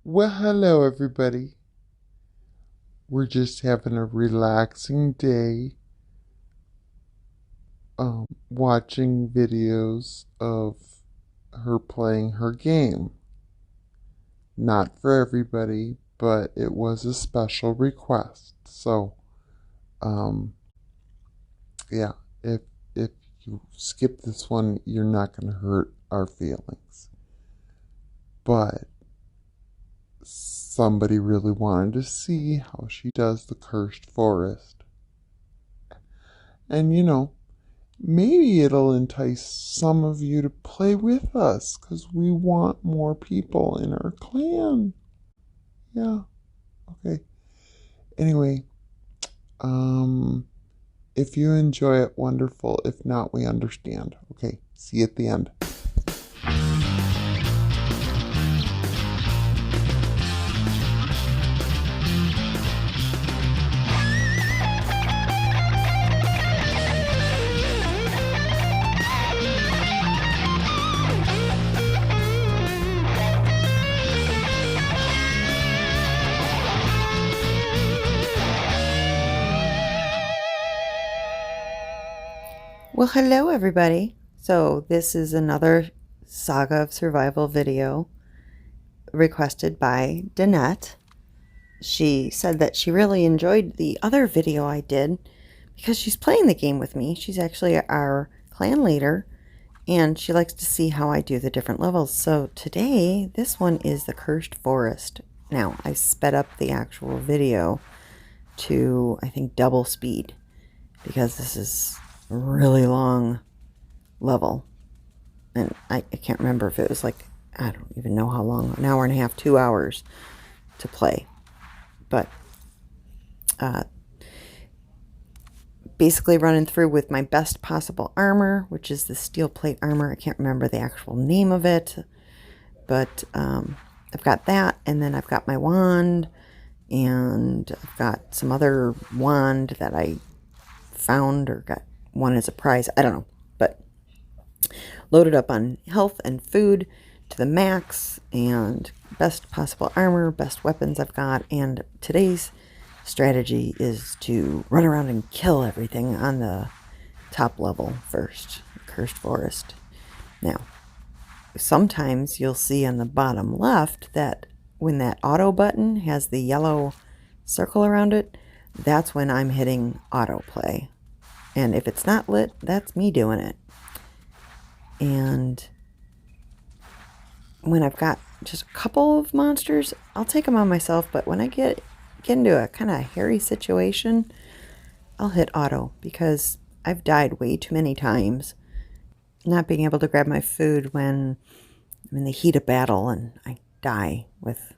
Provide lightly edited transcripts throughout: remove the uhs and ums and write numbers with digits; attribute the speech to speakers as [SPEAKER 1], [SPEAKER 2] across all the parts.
[SPEAKER 1] Well, hello, everybody. We're just having a relaxing day, watching videos of her playing her game. Not for everybody, but it was a special request. So, um, yeah, if you skip this one, you're not going to hurt our feelings. But somebody really wanted to see how she does the cursed forest. And maybe it'll entice some of you to play with us, because we want more people in our clan. Yeah, okay. Anyway, if you enjoy it, wonderful. If not, we understand. Okay, see you at the end.
[SPEAKER 2] Well, hello everybody. So this is another Saga of Survival video requested by Danette. She said that she really enjoyed the other video I did because she's playing the game with me. She's actually our clan leader and she likes to see how I do the different levels. So today, this one is the Cursed Forest. Now, I sped up the actual video to, I think, double speed because this is really long level, and I can't remember if it was like, I don't even know how long, an hour and a half, 2 hours to play, but basically running through with my best possible armor, which is the steel plate armor. I can't remember the actual name of it, but I've got that, and then I've got my wand, and I've got some other wand that I found or got one as a prize, I don't know, but loaded up on health and food to the max, and best possible armor, best weapons I've got. And today's strategy is to run around and kill everything on the top level first, Cursed Forest. Now, sometimes you'll see on the bottom left that when that auto button has the yellow circle around it, that's when I'm hitting autoplay. And if it's not lit, that's me doing it. And when I've got just a couple of monsters, I'll take them on myself. But when I get into a kind of hairy situation, I'll hit auto because I've died way too many times not being able to grab my food when I'm in the heat of battle and I die with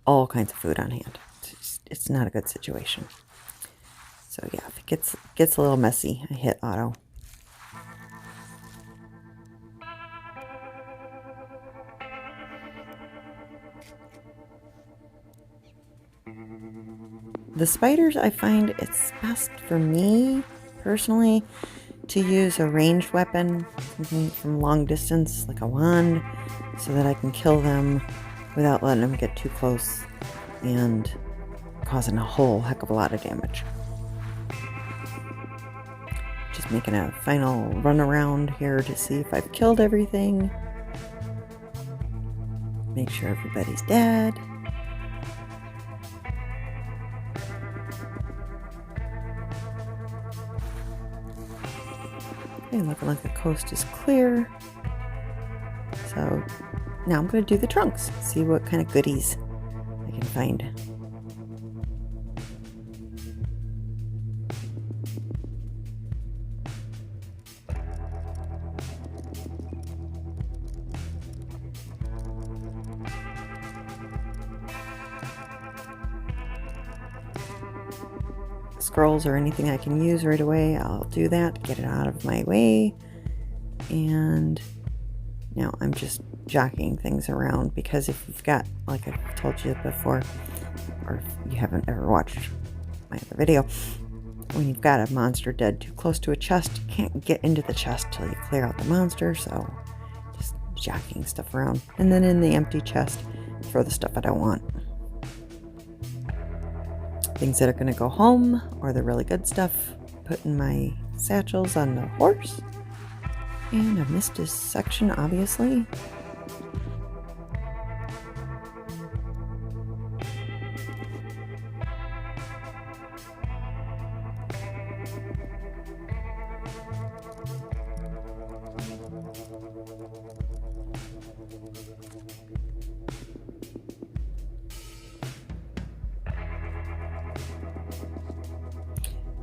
[SPEAKER 2] all kinds of food on hand. It's not a good situation. So yeah, if it gets a little messy, I hit auto. The spiders, I find it's best for me, personally, to use a ranged weapon, something from long distance, like a wand, so that I can kill them without letting them get too close and causing a whole heck of a lot of damage. Just making a final run around here to see if I've killed everything. Make sure everybody's dead. Okay, looking like the coast is clear. So now I'm going to do the trunks, see what kind of goodies I can find. Scrolls or anything I can use right away, I'll do that, get it out of my way. And now I'm just jockeying things around, because if you've got, like I've told you before, or if you haven't ever watched my other video, when you've got a monster dead too close to a chest, you can't get into the chest till you clear out the monster. So just jacking stuff around. And then in the empty chest, throw the stuff I don't want. Things that are going to go home, or the really good stuff, put in my satchels on the horse. And I missed this section, obviously.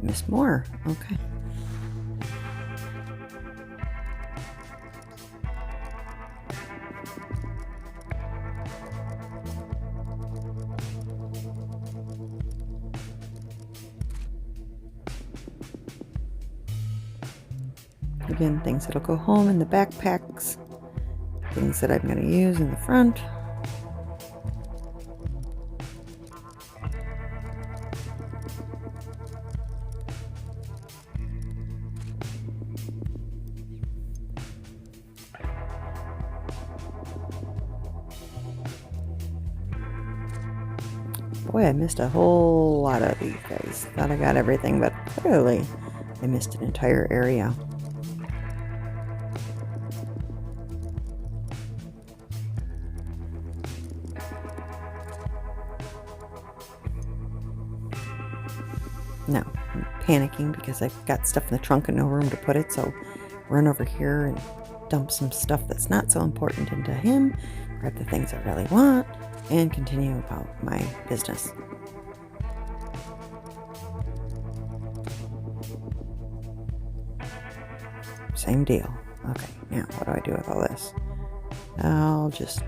[SPEAKER 2] Missed more. Okay. Again, things that'll go home in the backpacks. Things that I'm going to use in the front. Boy, I missed a whole lot of these guys. Thought I got everything, but clearly I missed an entire area. Now, I'm panicking because I've got stuff in the trunk and no room to put it, so run over here and dump some stuff that's not so important into him, grab the things I really want, and continue about my business. Same deal. Okay, now what do I do with all this? I'll just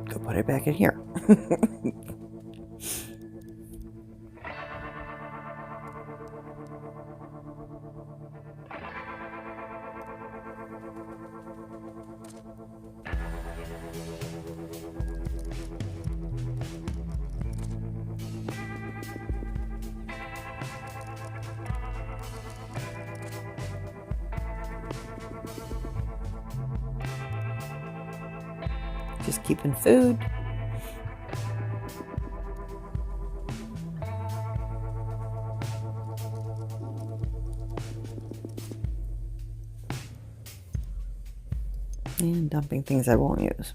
[SPEAKER 2] go put it back in here. Just keeping food. And dumping things I won't use.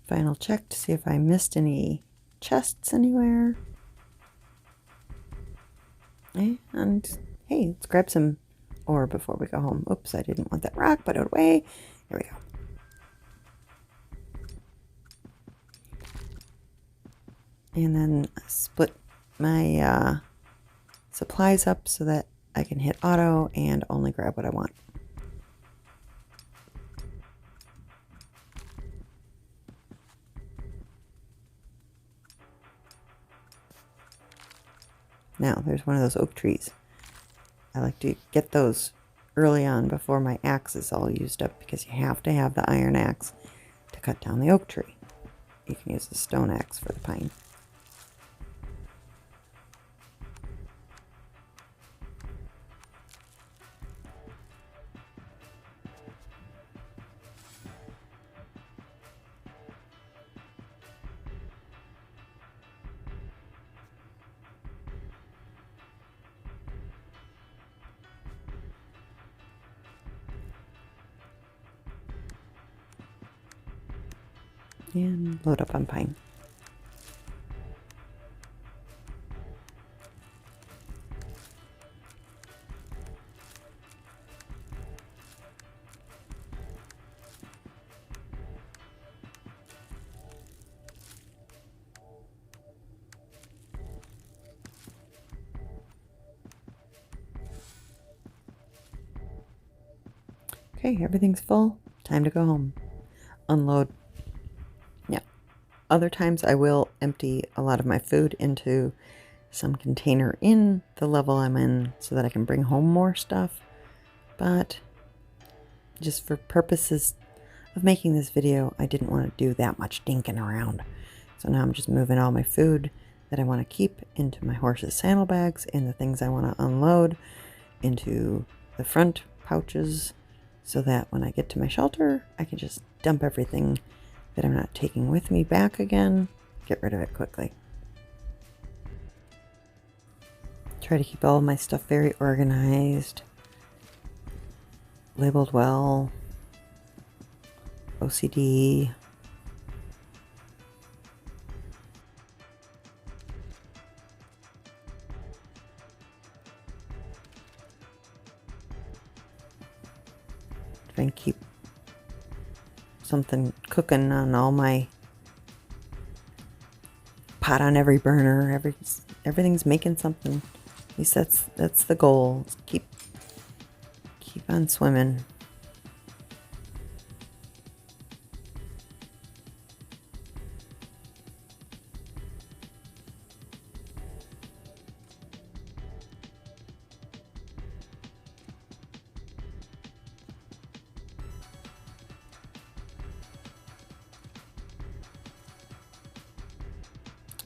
[SPEAKER 2] Final check to see if I missed any chests anywhere. And hey, let's grab some ore before we go home. Oops, I didn't want that rock, put it away. Here we go. And then split my supplies up so that I can hit auto and only grab what I want. Now, there's one of those oak trees. I like to get those early on before my axe is all used up, because you have to have the iron axe to cut down the oak tree. You can use the stone axe for the pine. And load up on pine. Okay, everything's full. Time to go home. Unload. Yeah. Other times I will empty a lot of my food into some container in the level I'm in so that I can bring home more stuff. But just for purposes of making this video, I didn't want to do that much dinking around. So now I'm just moving all my food that I want to keep into my horse's saddlebags and the things I want to unload into the front pouches so that when I get to my shelter, I can just dump everything that I'm not taking with me back again, get rid of it quickly. Try to keep all of my stuff very organized, labeled well, OCD. Try and keep something cooking on all my pot on every burner. Everything's making something. At least that's the goal. Keep on swimming.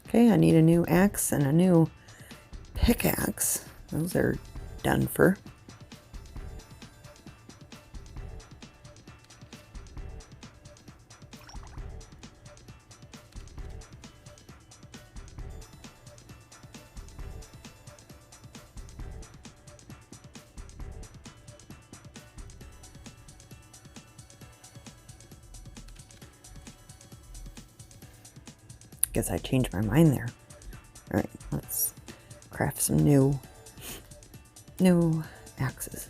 [SPEAKER 2] Okay, I need a new axe and a new pickaxe. Those are done for. Guess I changed my mind there. Alright, let's craft some new axes.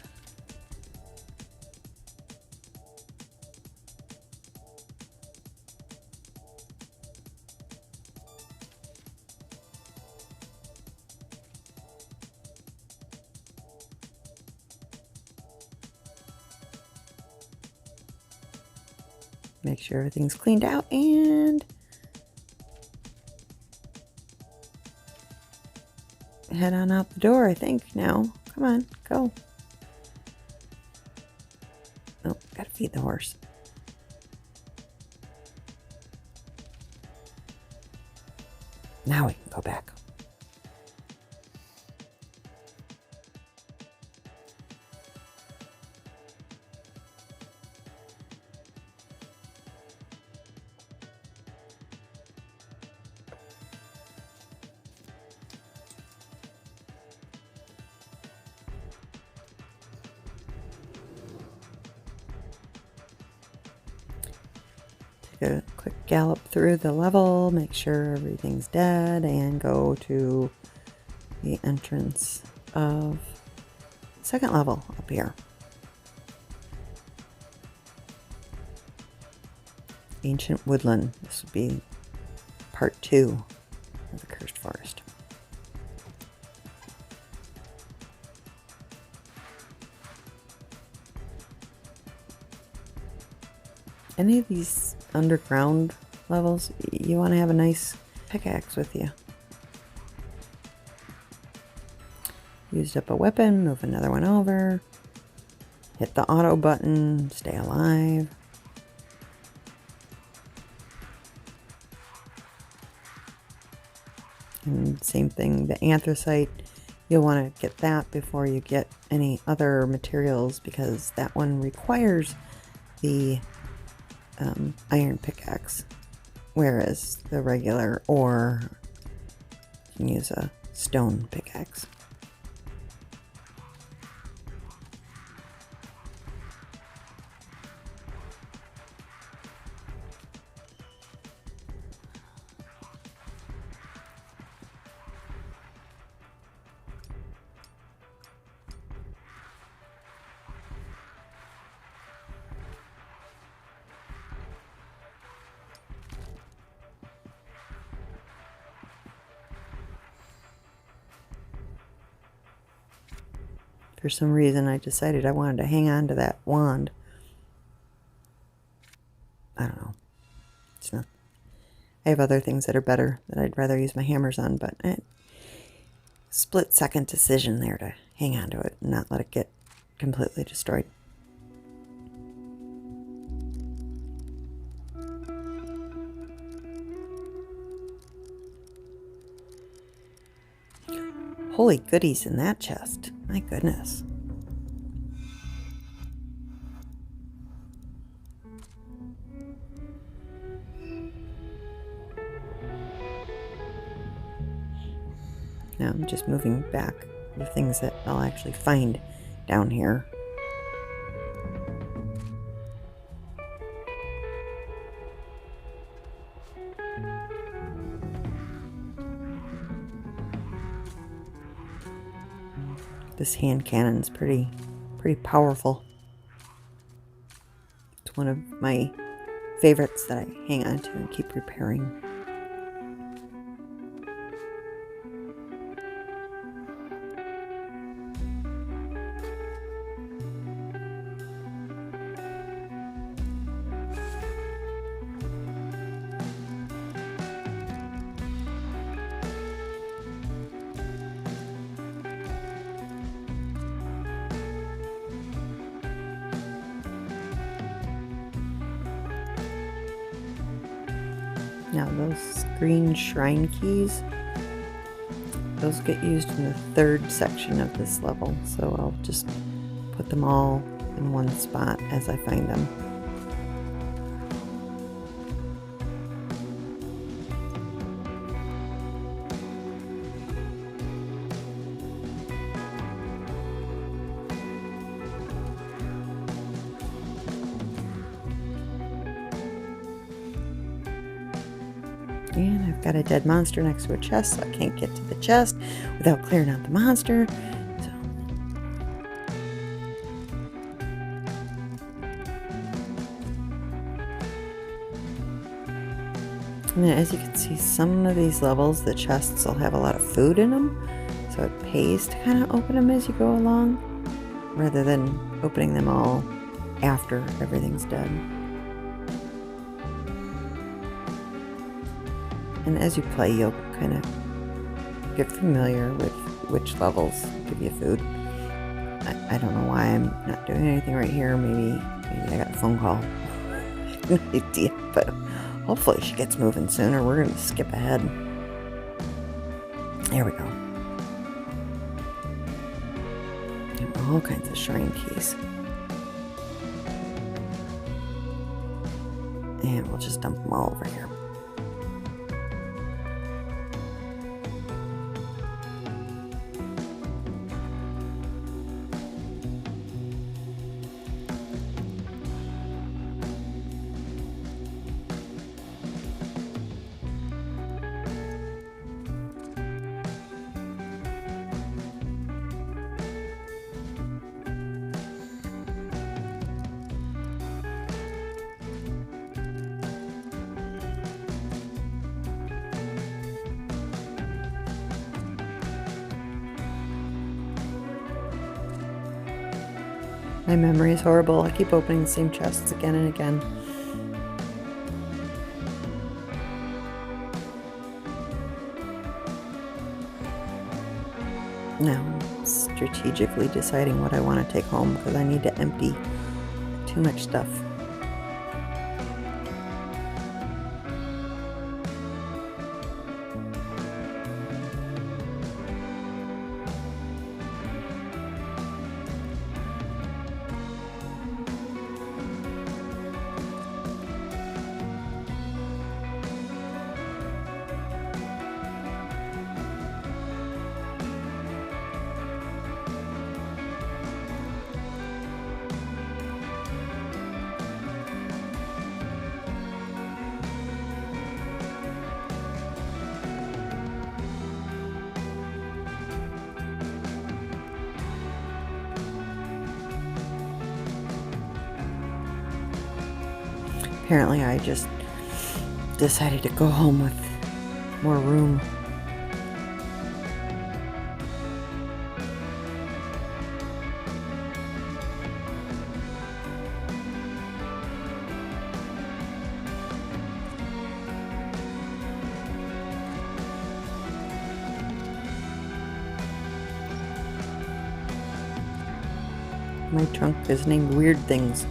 [SPEAKER 2] Make sure everything's cleaned out and head on out the door, I think, now. Come on, go. Oh, gotta feed the horse. Now we can go back. A quick gallop through the level, make sure everything's dead, and go to the entrance of the second level up here. Ancient Woodland. This would be part 2 of the Cursed Forest. Any of these underground levels, you want to have a nice pickaxe with you. Used up a weapon, move another one over. Hit the auto button, stay alive. And same thing, the anthracite, you'll want to get that before you get any other materials because that one requires the iron pickaxe, whereas the regular ore, you can use a stone pickaxe. For some reason, I decided I wanted to hang on to that wand. I don't know. It's not. I have other things that are better that I'd rather use my hammers on, but split-second decision there to hang on to it and not let it get completely destroyed. Holy goodies in that chest. My goodness. Now I'm just moving back the things that I'll actually find down here. This hand cannon's pretty powerful. It's one of my favorites that I hang on to and keep repairing. Now those green shrine keys, those get used in the third section of this level, so I'll just put them all in one spot as I find them. And I've got a dead monster next to a chest, so I can't get to the chest without clearing out the monster. So. And then, as you can see, some of these levels, the chests will have a lot of food in them, so it pays to kind of open them as you go along, rather than opening them all after everything's done. And as you play, you'll kind of get familiar with which levels give you food. I don't know why I'm not doing anything right here. Maybe I got a phone call. No idea, but hopefully she gets moving soon, or we're going to skip ahead. There we go. And all kinds of shrine keys. And we'll just dump them all over here. My memory is horrible. I keep opening the same chests again and again. Now I'm strategically deciding what I want to take home because I need to empty too much stuff. Apparently I just decided to go home with more room. My trunk is named Weird Things.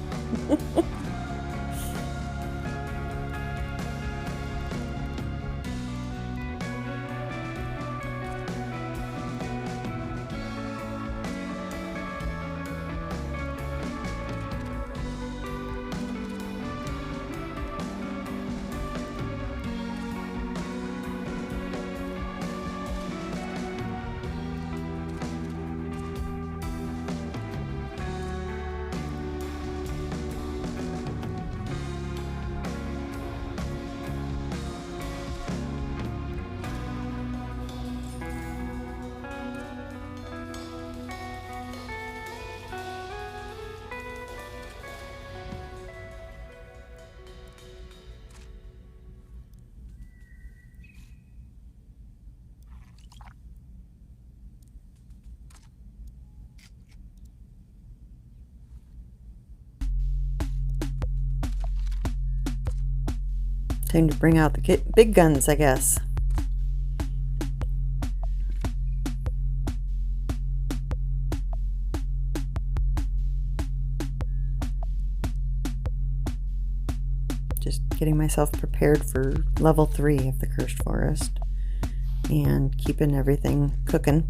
[SPEAKER 2] Time to bring out the big guns, I guess. Just getting myself prepared for level 3 of the Cursed Forest and keeping everything cooking.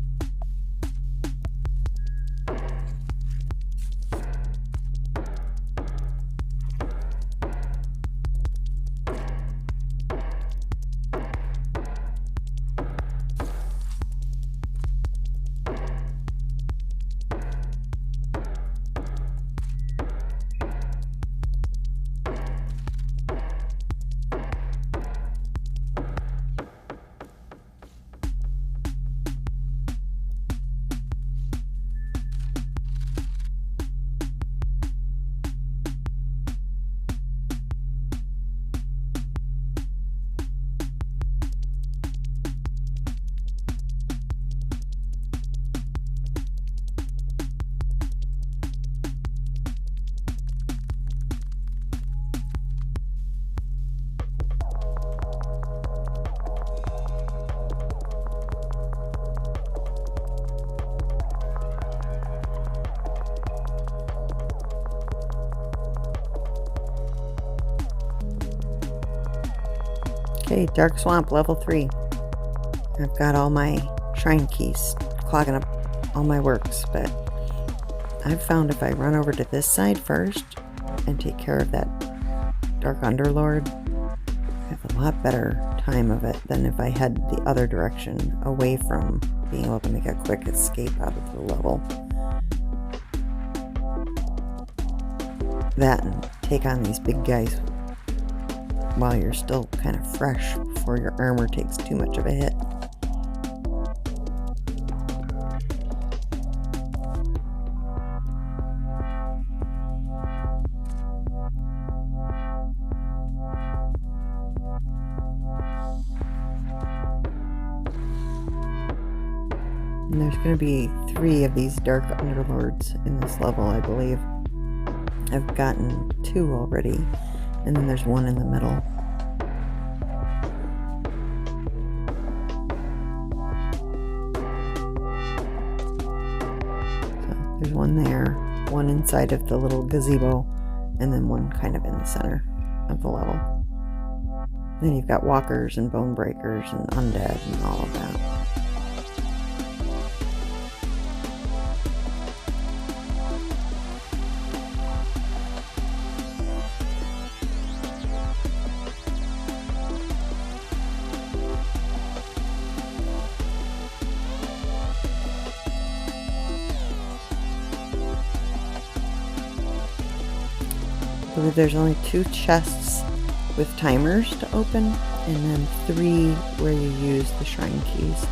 [SPEAKER 2] Okay, Dark Swamp, level 3. I've got all my shrine keys clogging up all my works, but I've found if I run over to this side first and take care of that Dark Underlord, I have a lot better time of it than if I head the other direction, away from being able to make a quick escape out of the level. That and take on these big guys while you're still kind of fresh before your armor takes too much of a hit. And there's going to be 3 of these Dark Underlords in this level, I believe. I've gotten 2 already, and then there's 1 in the middle. So there's 1 there, 1 inside of the little gazebo, and then 1 kind of in the center of the level. Then you've got walkers and bone breakers and undead and all of that. I believe there's only 2 chests with timers to open, and then 3 where you use the shrine keys.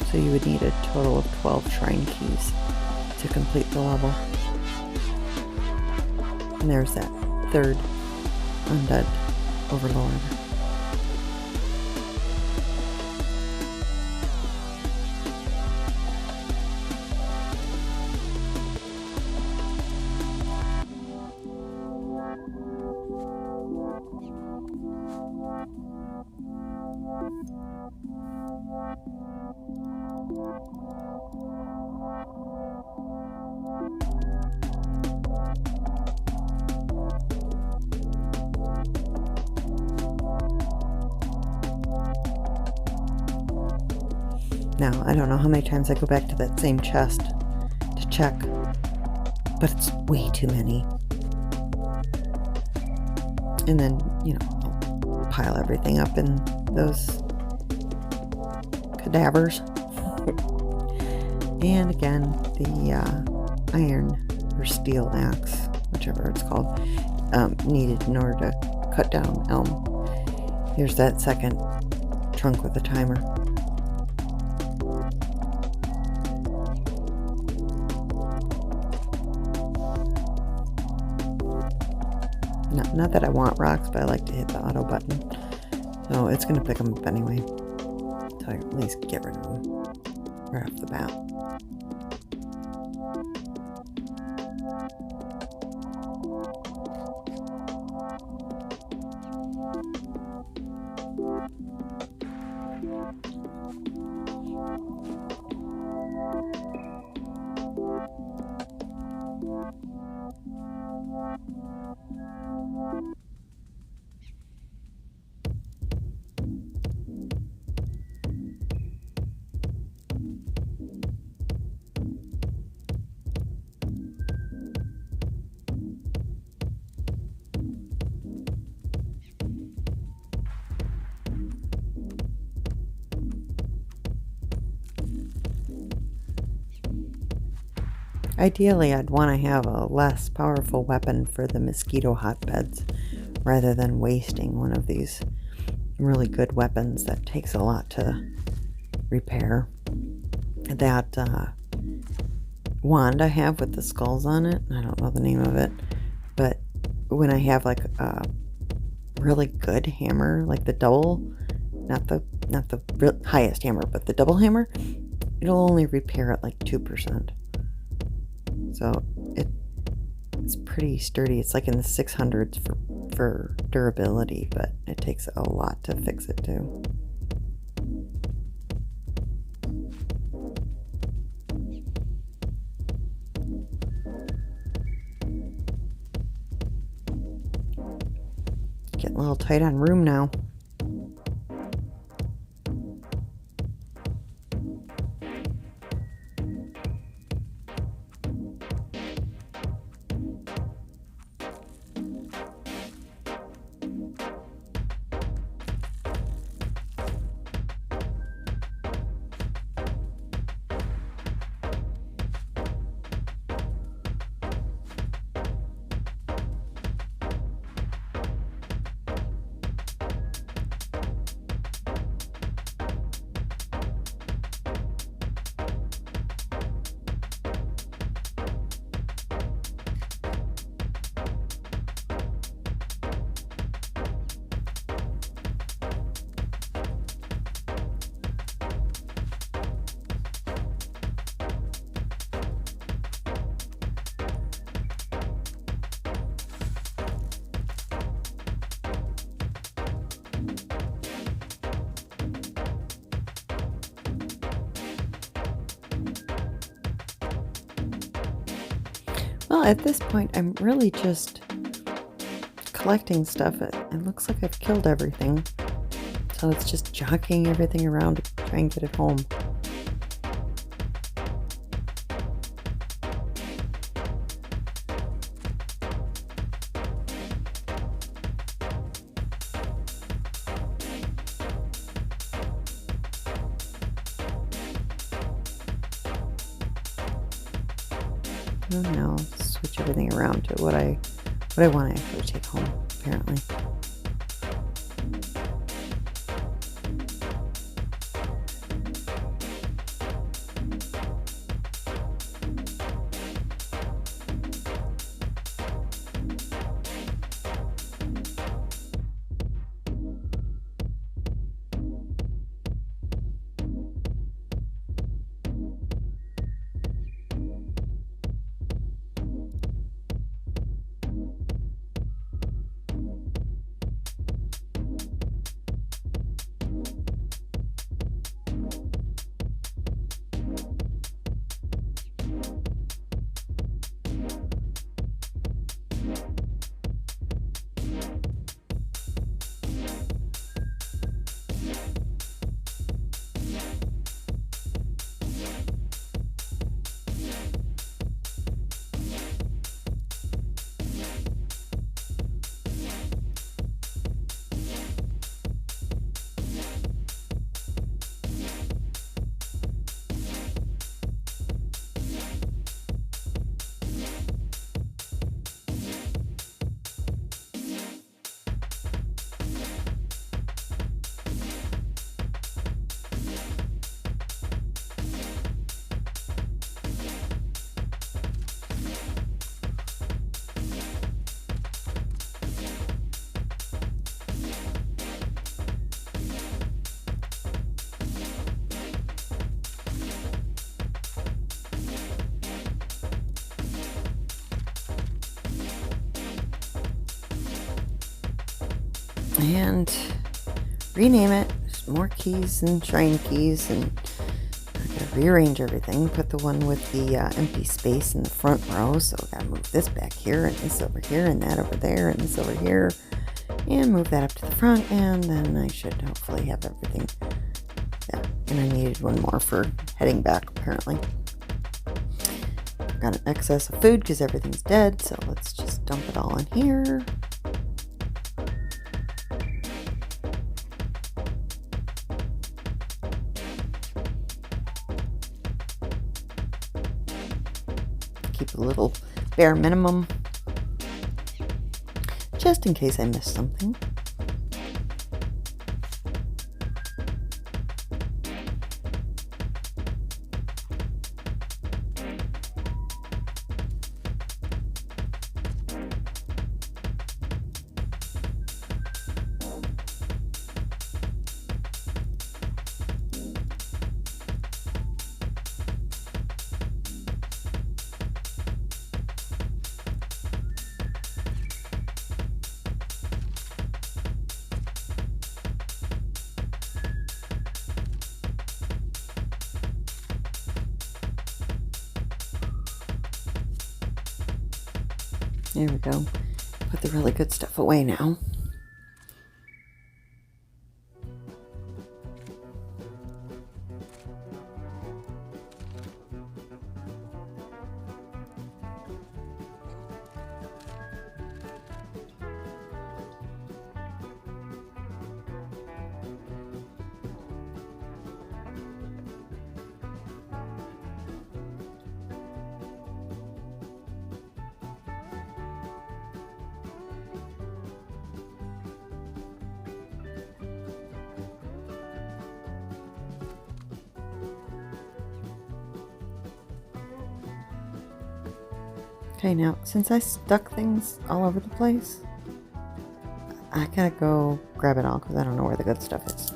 [SPEAKER 2] So you would need a total of 12 shrine keys to complete the level. And there's that 3rd undead overlord. Now, I don't know how many times I go back to that same chest to check, but it's way too many. And then, you know, I'll pile everything up in those cadavers. And again, the iron or steel axe, whichever it's called, needed in order to cut down elm. Here's that second trunk with a timer. Not that I want rocks, but I like to hit the auto button. So it's going to pick them up anyway. So I at least get rid of them right off the bat. Ideally, I'd want to have a less powerful weapon for the mosquito hotbeds rather than wasting one of these really good weapons that takes a lot to repair. That wand I have with the skulls on it, I don't know the name of it, but when I have like a really good hammer, like the double, not the highest hammer, but the double hammer, it'll only repair at like 2%. So it's pretty sturdy. It's like in the 600s for durability, but it takes a lot to fix it too. Getting a little tight on room now. Well, at this point, I'm really just collecting stuff. It looks like I've killed everything. So it's just jockeying everything around to try and get it home. And now I'll switch everything around to what I want to actually take home, apparently. and rename it. There's more keys and shrine keys, and I gotta rearrange everything. Put the one with the empty space in the front row, so I gotta move this back here, and this over here, and that over there, and this over here, and move that up to the front, and then I should hopefully have everything. Yeah, and I needed one more for heading back, apparently. Got an excess of food because everything's dead, so let's just dump it all in here. Keep a little bare minimum, just in case I miss something. There we go. Put the really good stuff away now. Okay, now, since I stuck things all over the place, I gotta go grab it all because I don't know where the good stuff is.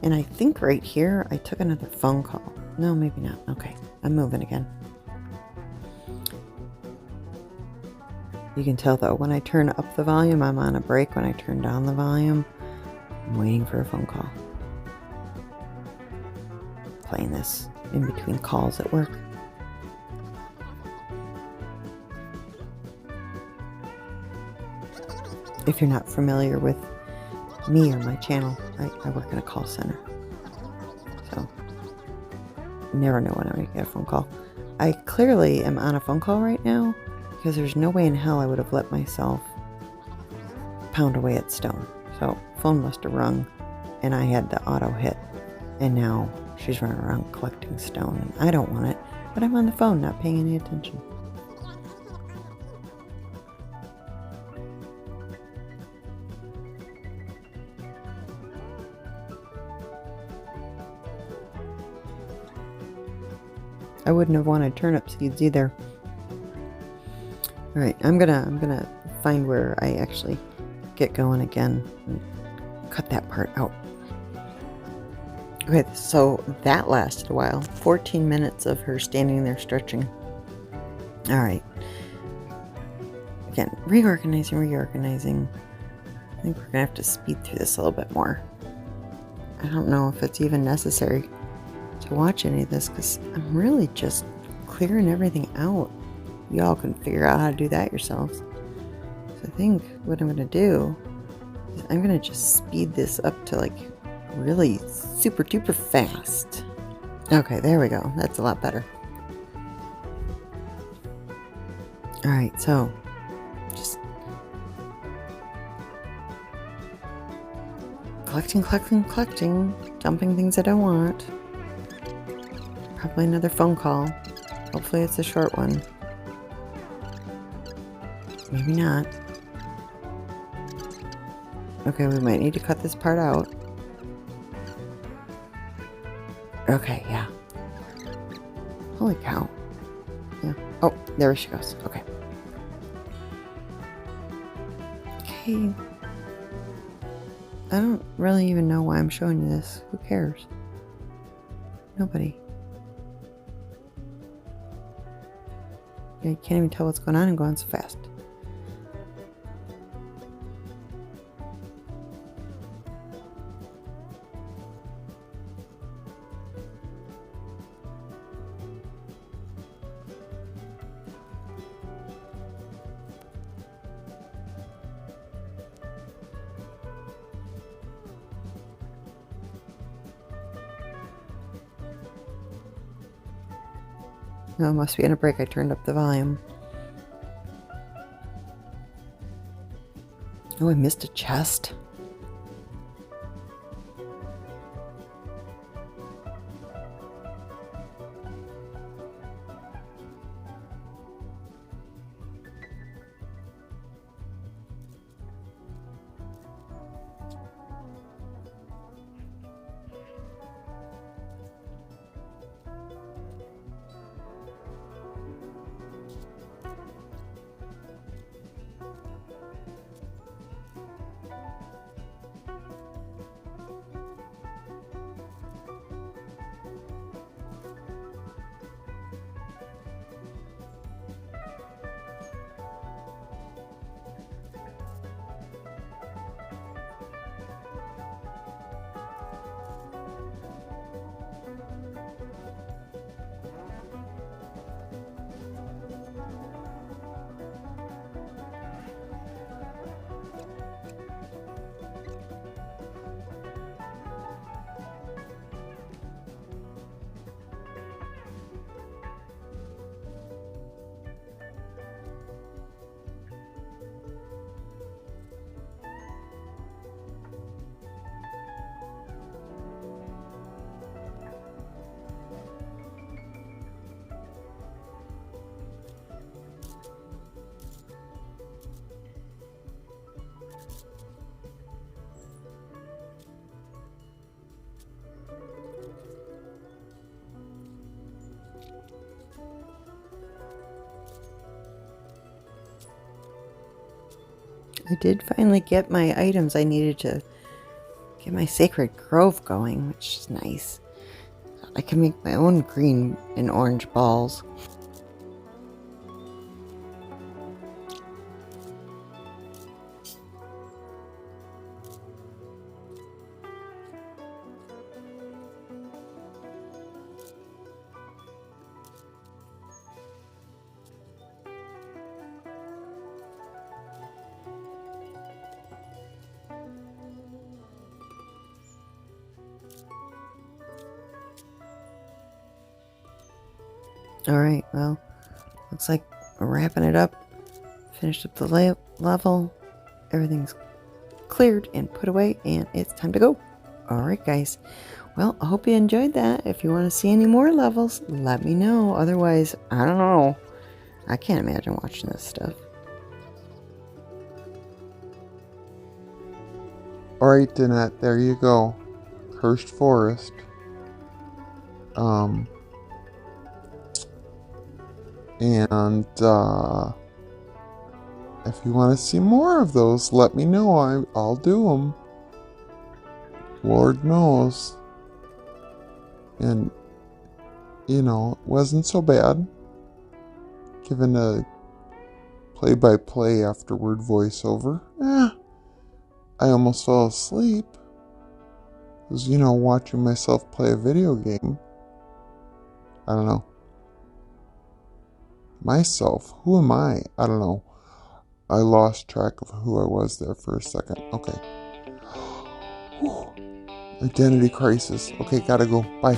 [SPEAKER 2] And I think right here, I took another phone call. No, maybe not. Okay, I'm moving again. You can tell, though, when I turn up the volume, I'm on a break. When I turn down the volume, I'm waiting for a phone call. Playing this in between calls at work. If you're not familiar with me or my channel, I work in a call center. So, never know when I'm going to get a phone call. I clearly am on a phone call right now because there's no way in hell I would have let myself pound away at stone. So, phone must have rung and I had the auto hit. And now she's running around collecting stone and I don't want it, but I'm on the phone not paying any attention. I wouldn't have wanted turnip seeds either. All right, I'm gonna find where I actually get going again and cut that part out. Okay, so that lasted a while. 14 minutes of her standing there stretching. All right. Again, reorganizing. I think we're gonna have to speed through this a little bit more. I don't know if it's even necessary to watch any of this because I'm really just clearing everything out. Y'all can figure out how to do that yourselves. So I think what I'm going to do is I'm going to just speed this up to like really super duper fast. Okay, there we go. That's a lot better. Alright, so just collecting, dumping things I don't want. Probably another phone call. Hopefully it's a short one. Maybe not. Okay, we might need to cut this part out. Okay, yeah. Holy cow. Yeah. Oh, there she goes. Okay. Okay. I don't really even know why I'm showing you this. Who cares? Nobody. Yeah, you can't even tell what's going on and going so fast. No, it must be in a break. I turned up the volume. Oh, I missed a chest. I did finally get my items I needed to get my Sacred Grove going, which is nice. I can make my own green and orange balls. Alright, well, looks like we're wrapping it up. Finished up the level. Everything's cleared and put away, and it's time to go. Alright, guys. Well, I hope you enjoyed that. If you want to see any more levels, let me know. Otherwise, I don't know. I can't imagine watching this stuff.
[SPEAKER 1] Alright, Danette, there you go. Cursed Forest. And if you want to see more of those, let me know. I'll do them. Lord knows. And, you know, it wasn't so bad. Given a play-by-play afterward voiceover. I almost fell asleep. It was, you know, watching myself play a video game. I don't know. Myself? Who am I? I don't know. I lost track of who I was there for a second. Okay. Whew. Identity crisis. Okay, gotta go. Bye.